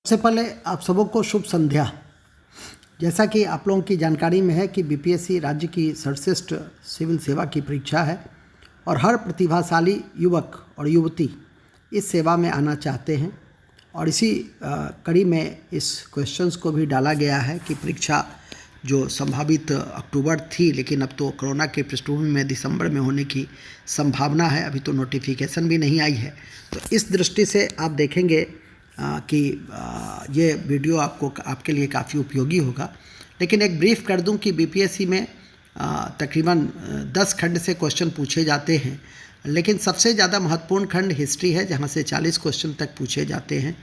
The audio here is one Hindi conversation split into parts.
सबसे पहले आप सबों को शुभ संध्या। जैसा कि आप लोगों की जानकारी में है कि बीपीएससी राज्य की सर्वश्रेष्ठ सिविल सेवा की परीक्षा है और हर प्रतिभाशाली युवक और युवती इस सेवा में आना चाहते हैं और इसी कड़ी में इस क्वेश्चंस को भी डाला गया है कि परीक्षा जो संभावित अक्टूबर थी, लेकिन अब तो कोरोना के पृष्ठभूमि में दिसंबर में होने की संभावना है। अभी तो नोटिफिकेशन भी नहीं आई है। तो इस दृष्टि से आप देखेंगे कि ये वीडियो आपके लिए काफ़ी उपयोगी होगा। लेकिन एक ब्रीफ कर दूं कि बीपीएससी में तकरीबन 10 खंड से क्वेश्चन पूछे जाते हैं, लेकिन सबसे ज़्यादा महत्वपूर्ण खंड हिस्ट्री है, जहां से 40 क्वेश्चन तक पूछे जाते हैं।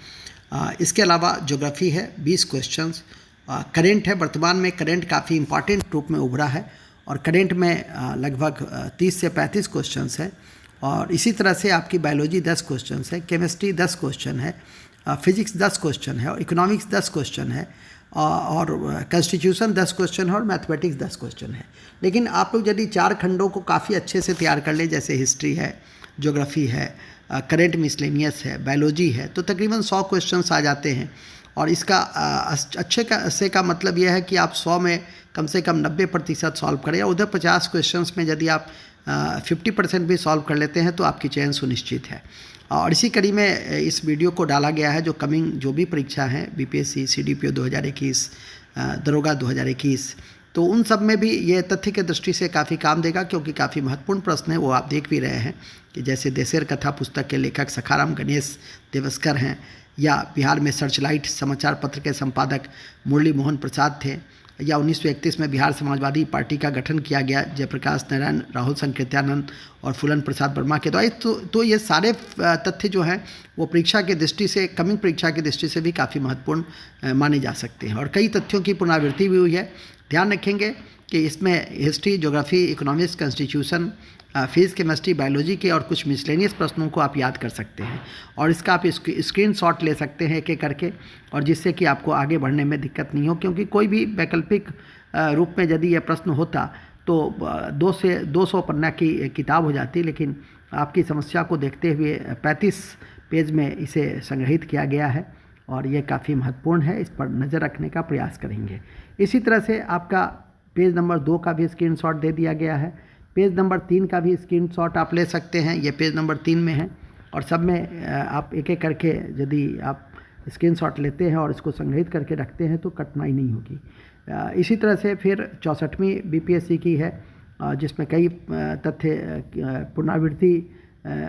इसके अलावा ज्योग्राफी है 20 क्वेश्चंस, करेंट है। वर्तमान में करेंट काफ़ी इम्पॉर्टेंट रूप में उभरा है और करेंट में लगभग 30 से 35 क्वेश्चंस हैं। और इसी तरह से आपकी बायोलॉजी 10 क्वेश्चंस है, केमिस्ट्री 10 क्वेश्चन है, फिजिक्स 10 क्वेश्चन है और इकोनॉमिक्स 10 क्वेश्चन है और कॉन्स्टिट्यूशन 10 क्वेश्चन है और मैथमेटिक्स 10 क्वेश्चन है। लेकिन आप लोग यदि 4 खंडों को काफ़ी अच्छे से तैयार कर लें, जैसे हिस्ट्री है, ज्योग्राफी है, करेंट मिसलेनियस है, बायोलॉजी है, तो तकरीबन 100 क्वेश्चंस आ जाते हैं। और इसका अच्छे का मतलब यह है कि आप 100 में कम से कम 90% सॉल्व करें, और उधर 50 क्वेश्चंस में यदि आप 50% भी सॉल्व कर लेते हैं तो आपकी चयन सुनिश्चित है। और इसी कड़ी में इस वीडियो को डाला गया है, जो कमिंग जो भी परीक्षा है बीपीएससी, सीडीपीओ 2021, दरोगा 2021, तो उन सब में भी ये तथ्य के दृष्टि से काफ़ी काम देगा, क्योंकि काफ़ी महत्वपूर्ण प्रश्न है। वो आप देख भी रहे हैं कि जैसे देशेर कथा पुस्तक के लेखक सखाराम गणेश देवस्कर हैं, या बिहार में सर्चलाइट समाचार पत्र के संपादक मुरली मोहन प्रसाद थे, या 1931 में बिहार समाजवादी पार्टी का गठन किया गया जयप्रकाश नारायण, राहुल संकीर्त्यानंद और फूलन प्रसाद वर्मा के द्वारा। तो ये सारे तथ्य जो हैं वो परीक्षा की दृष्टि से, कमिंग परीक्षा की दृष्टि से भी काफ़ी महत्वपूर्ण माने जा सकते हैं। और कई तथ्यों की पुनरावृत्ति भी हुई है। ध्यान रखेंगे कि इसमें history, geography, economics, constitution, physics, chemistry, biology के और कुछ मिसलेनियस प्रश्नों को आप याद कर सकते हैं और इसका आप स्क्रीनशॉट ले सकते हैं एक एक करके, और जिससे कि आपको आगे बढ़ने में दिक्कत नहीं हो। क्योंकि कोई भी वैकल्पिक रूप में यदि यह प्रश्न होता तो 2 से 200 पन्ना की किताब हो जाती, लेकिन आपकी समस्या को देखते हुए 35 पेज में इसे संग्रहित किया गया है और ये काफ़ी महत्वपूर्ण है। इस पर नज़र रखने का प्रयास करेंगे। इसी तरह से आपका पेज नंबर 2 का भी स्क्रीनशॉट दे दिया गया है। पेज नंबर 3 का भी स्क्रीनशॉट आप ले सकते हैं, ये पेज नंबर 3 में है। और सब में आप एक एक करके यदि आप स्क्रीनशॉट लेते हैं और इसको संग्रहित करके रखते हैं तो कठिनाई नहीं होगी। इसी तरह से फिर 64वीं बीपीएससी की है, जिसमें कई तथ्य पुनरावृत्ति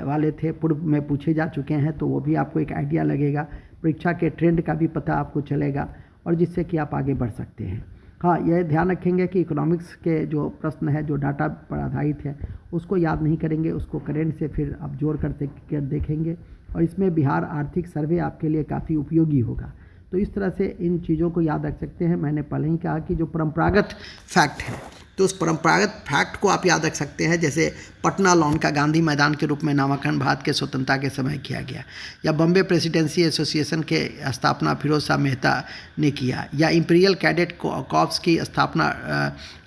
वाले थे, पूर्व में पूछे जा चुके हैं, तो वो भी आपको एक आइडिया लगेगा। परीक्षा के ट्रेंड का भी पता आपको चलेगा और जिससे कि आप आगे बढ़ सकते हैं। हाँ, यह ध्यान रखेंगे कि इकोनॉमिक्स के जो प्रश्न है, जो डाटा पर आधारित है, उसको याद नहीं करेंगे, उसको करेंट से फिर आप जोड़ कर देखेंगे और इसमें बिहार आर्थिक सर्वे आपके लिए काफ़ी उपयोगी होगा। तो इस तरह से इन चीज़ों को याद रख सकते हैं। मैंने पहले ही कहा कि जो परंपरागत फैक्ट है, तो उस परंपरागत फैक्ट को आप याद रख सकते हैं। जैसे पटना लॉन का गांधी मैदान के रूप में नामांकन भारत के स्वतंत्रता के समय किया गया, या बॉम्बे प्रेसिडेंसी एसोसिएशन के स्थापना फिरोज शाह मेहता ने किया, या इंपीरियल कैडेट कॉर्प्स की स्थापना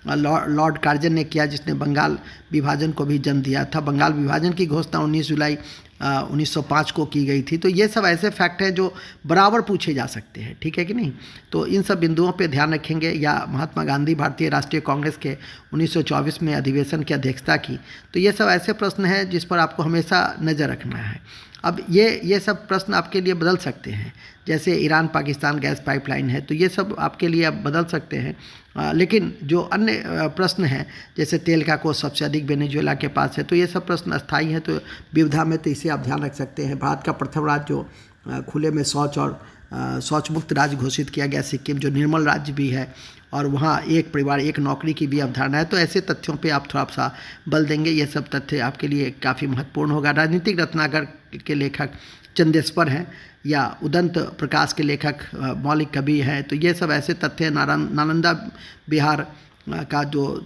लॉर्ड कार्जन ने किया, जिसने बंगाल विभाजन को भी जन्म दिया था। बंगाल विभाजन की घोषणा 19 जुलाई 1905 को की गई थी। तो ये सब ऐसे फैक्ट हैं जो बराबर पूछे जा सकते हैं, ठीक है कि नहीं। तो इन सब बिंदुओं पे ध्यान रखेंगे। या महात्मा गांधी भारतीय राष्ट्रीय कांग्रेस के 1924 में अधिवेशन की अध्यक्षता की, तो ये सब ऐसे प्रश्न हैं जिस पर आपको हमेशा नज़र रखना है। अब ये सब प्रश्न आपके लिए बदल सकते हैं, जैसे ईरान पाकिस्तान गैस पाइपलाइन है, तो ये सब आपके लिए आप बदल सकते हैं। लेकिन जो अन्य प्रश्न हैं, जैसे तेल का कोष सबसे अधिक वेनेजुएला के पास है, तो ये सब प्रश्न अस्थायी है, तो विविधा में तो इसे आप ध्यान रख सकते हैं। भारत का प्रथम राज्य जो खुले में शौच और शौच मुक्त राज्य घोषित किया गया सिक्किम, जो निर्मल राज्य भी है, और वहाँ एक परिवार एक नौकरी की भी अवधारणा है। तो ऐसे तथ्यों पे आप थोड़ा सा बल देंगे। ये सब तथ्य आपके लिए काफ़ी महत्वपूर्ण होगा। राजनीतिक रत्नाकर के लेखक चंदेश्वर हैं, या उदंत प्रकाश के लेखक मौलिक कवि हैं, तो ये सब ऐसे तथ्य। नालंदा बिहार का जो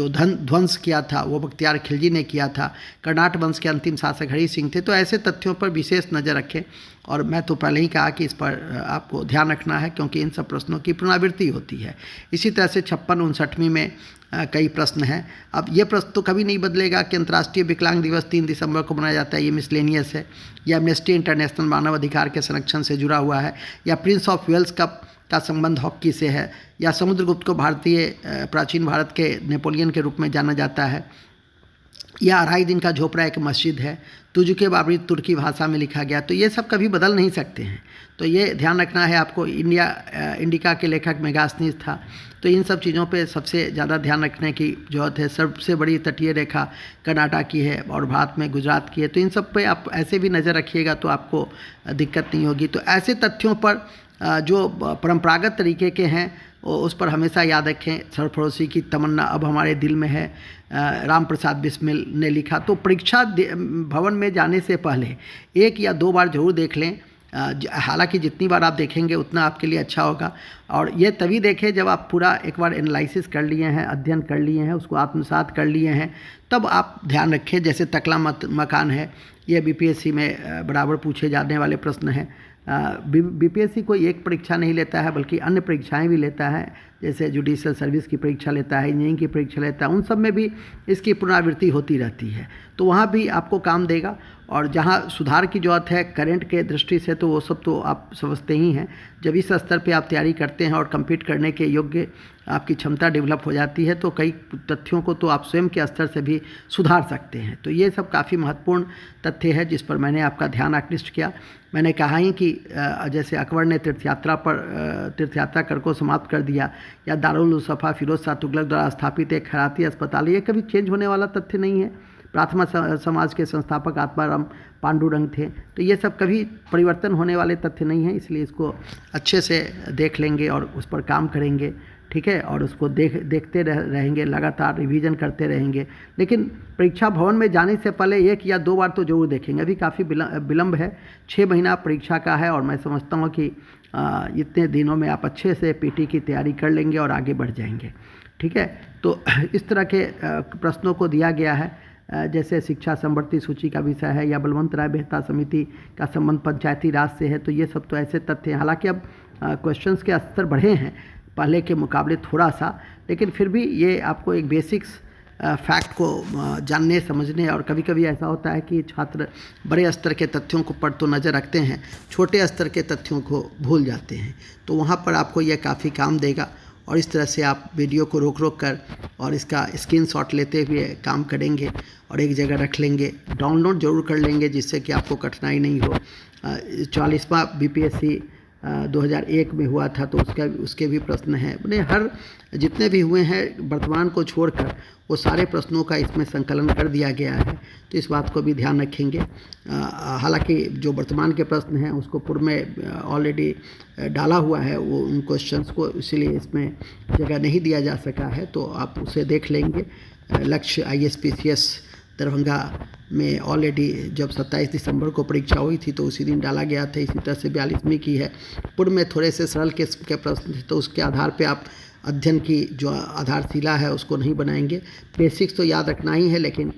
ध्वंस किया था वो बख्तियार खिलजी ने किया था। कर्नाट वंश के अंतिम शासक हरि सिंह थे। तो ऐसे तथ्यों पर विशेष नज़र रखें। और मैं तो पहले ही कहा कि इस पर आपको ध्यान रखना है, क्योंकि इन सब प्रश्नों की पुनरावृत्ति होती है। इसी तरह से 56-59वीं में कई प्रश्न हैं। अब ये प्रश्न तो कभी नहीं बदलेगा कि अंतर्राष्ट्रीय विकलांग दिवस 3 दिसंबर को मनाया जाता है, ये मिसलेनियस है। या एमनेस्टी इंटरनेशनल मानव अधिकार के संरक्षण से जुड़ा हुआ है, या प्रिंस ऑफ वेल्स कप का संबंध हॉकी से है, या समुद्रगुप्त को भारतीय प्राचीन भारत के नेपोलियन के रूप में जाना जाता है, या 2.5 दिन का झोपड़ा एक मस्जिद है, तुजुके बाबरी तुर्की भाषा में लिखा गया। तो ये सब कभी बदल नहीं सकते हैं। तो ये ध्यान रखना है आपको। इंडिका के लेखक मेगास्थनीज था। तो इन सब चीज़ों पे सबसे ज़्यादा ध्यान रखने की ज़रूरत है। सबसे बड़ी तटीय रेखा कर्नाटक की है और भारत में गुजरात की है। तो इन सब पे आप ऐसे भी नज़र रखिएगा तो आपको दिक्कत नहीं होगी। तो ऐसे तथ्यों पर जो परंपरागत तरीके के हैं उस पर हमेशा याद रखें। सरफरोशी की तमन्ना अब हमारे दिल में है, राम प्रसाद बिस्मिल ने लिखा। तो परीक्षा भवन में जाने से पहले 1 या 2 बार जरूर देख लें। हालांकि जितनी बार आप देखेंगे उतना आपके लिए अच्छा होगा। और ये तभी देखें जब आप पूरा एक बार एनालिसिस कर लिए हैं, अध्ययन कर लिए हैं, उसको आत्मसात कर लिए हैं, तब आप ध्यान रखें। जैसे तकला मकान है, ये बीपीएससी में बराबर पूछे जाने वाले प्रश्न हैं। बीपीएससी कोई एक परीक्षा नहीं लेता है, बल्कि अन्य परीक्षाएं भी लेता है। जैसे जुडिशियल सर्विस की परीक्षा लेता है, इंजीनियरिंग की परीक्षा लेता है, उन सब में भी इसकी पुनरावृत्ति होती रहती है। तो वहाँ भी आपको काम देगा। और जहाँ सुधार की ज़रूरत है करंट के दृष्टि से, तो वो सब तो आप समझते ही हैं। जब इस स्तर पे आप तैयारी करते हैं और कम्पीट करने के योग्य आपकी क्षमता डेवलप हो जाती है, तो कई तथ्यों को तो आप स्वयं के स्तर से भी सुधार सकते हैं। तो ये सब काफ़ी महत्वपूर्ण तथ्य है जिस पर मैंने आपका ध्यान आकृष्ट किया। मैंने कहा ही कि जैसे अकबर ने तीर्थयात्रा कर को समाप्त कर दिया, या दारुल उलूसफा फिरोज शाह तुगलक द्वारा स्थापित एक खैराती अस्पताल, ये कभी चेंज होने वाला तथ्य नहीं है। प्रार्थना समाज के संस्थापक आत्माराम पांडुरंग थे। तो ये सब कभी परिवर्तन होने वाले तथ्य नहीं है। इसलिए इसको अच्छे से देख लेंगे और उस पर काम करेंगे, ठीक है। और उसको देखते रहेंगे, लगातार रिवीजन करते रहेंगे। लेकिन परीक्षा भवन में जाने से पहले 1 या 2 बार तो जरूर देखेंगे। अभी काफ़ी विलम्ब है, 6 महीना परीक्षा का है। और मैं समझता हूँ कि इतने दिनों में आप अच्छे से पीटी की तैयारी कर लेंगे और आगे बढ़ जाएंगे, ठीक है। तो इस तरह के प्रश्नों को दिया गया है। जैसे शिक्षा समवर्ती सूची का विषय है, या बलवंत राय मेहता समिति का संबंध पंचायती राज से है। तो ये सब तो ऐसे तथ्य हैं। हालांकि अब क्वेश्चंस के स्तर बढ़े हैं पहले के मुकाबले थोड़ा सा, लेकिन फिर भी ये आपको एक बेसिक्स फैक्ट को जानने समझने। और कभी कभी ऐसा होता है कि छात्र बड़े स्तर के तथ्यों को पर तो नज़र रखते हैं, छोटे स्तर के तथ्यों को भूल जाते हैं। तो वहाँ पर आपको यह काफ़ी काम देगा। और इस तरह से आप वीडियो को रोक कर और इसका स्क्रीनशॉट लेते हुए काम करेंगे और एक जगह रख लेंगे, डाउनलोड जरूर कर लेंगे, जिससे कि आपको कठिनाई नहीं हो। 44वां बीपीएससी 2001 में हुआ था, तो उसके भी प्रश्न हैं। मैंने हर जितने भी हुए हैं वर्तमान को छोड़कर वो सारे प्रश्नों का इसमें संकलन कर दिया गया है। तो इस बात को भी ध्यान रखेंगे। हालांकि जो वर्तमान के प्रश्न हैं उसको पूर्व में ऑलरेडी डाला हुआ है वो उन क्वेश्चंस को, इसीलिए इसमें जगह नहीं दिया जा सका है। तो आप उसे देख लेंगे। लक्ष्य ISPCS दरभंगा में ऑलरेडी जब 27 दिसंबर को परीक्षा हुई थी तो उसी दिन डाला गया था। इसी तरह से 42वीं की है। पूर्व में थोड़े से सरल किस्म के प्रश्न थे, तो उसके आधार पे आप अध्ययन की जो आधारशिला है उसको नहीं बनाएंगे। बेसिक्स तो याद रखना ही है, लेकिन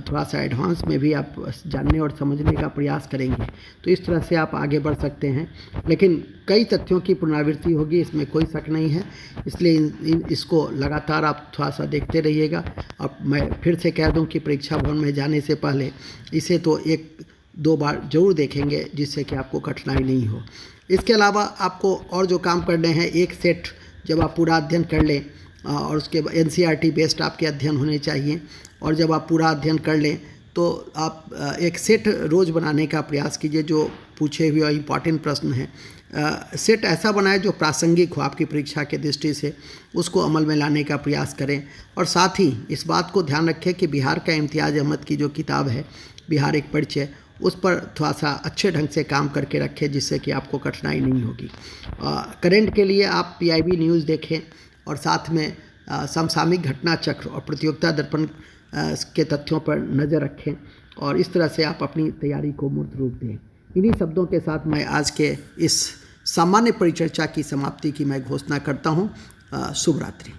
थोड़ा सा एडवांस में भी आप जानने और समझने का प्रयास करेंगे। तो इस तरह से आप आगे बढ़ सकते हैं। लेकिन कई तथ्यों की पुनरावृत्ति होगी, इसमें कोई शक नहीं है। इसलिए इसको लगातार आप थोड़ा सा देखते रहिएगा। अब मैं फिर से कह दूं कि परीक्षा भवन में जाने से पहले इसे तो 1-2 बार जरूर देखेंगे, जिससे कि आपको कठिनाई नहीं हो। इसके अलावा आपको और जो काम करने हैं, एक सेट जब आप पूरा अध्ययन कर लें और उसके बाद NCERT बेस्ड आपके अध्ययन होने चाहिए। और जब आप पूरा अध्ययन कर लें तो आप एक सेट रोज़ बनाने का प्रयास कीजिए। जो पूछे हुए इम्पॉर्टेंट प्रश्न हैं, सेट ऐसा बनाए जो प्रासंगिक हो आपकी परीक्षा के दृष्टि से, उसको अमल में लाने का प्रयास करें। और साथ ही इस बात को ध्यान रखें कि बिहार का इम्तियाज़ अहमद की जो किताब है बिहार एक परिचय, उस पर थोड़ा सा अच्छे ढंग से काम करके रखें, जिससे कि आपको कठिनाई नहीं होगी। करंट के लिए आप PIB न्यूज़ देखें और साथ में समसामयिक घटना चक्र और प्रतियोगिता दर्पण के तथ्यों पर नज़र रखें। और इस तरह से आप अपनी तैयारी को मूर्त रूप दें। इन्हीं शब्दों के साथ मैं आज के इस सामान्य परिचर्चा की समाप्ति की मैं घोषणा करता हूँ। शुभ रात्रि।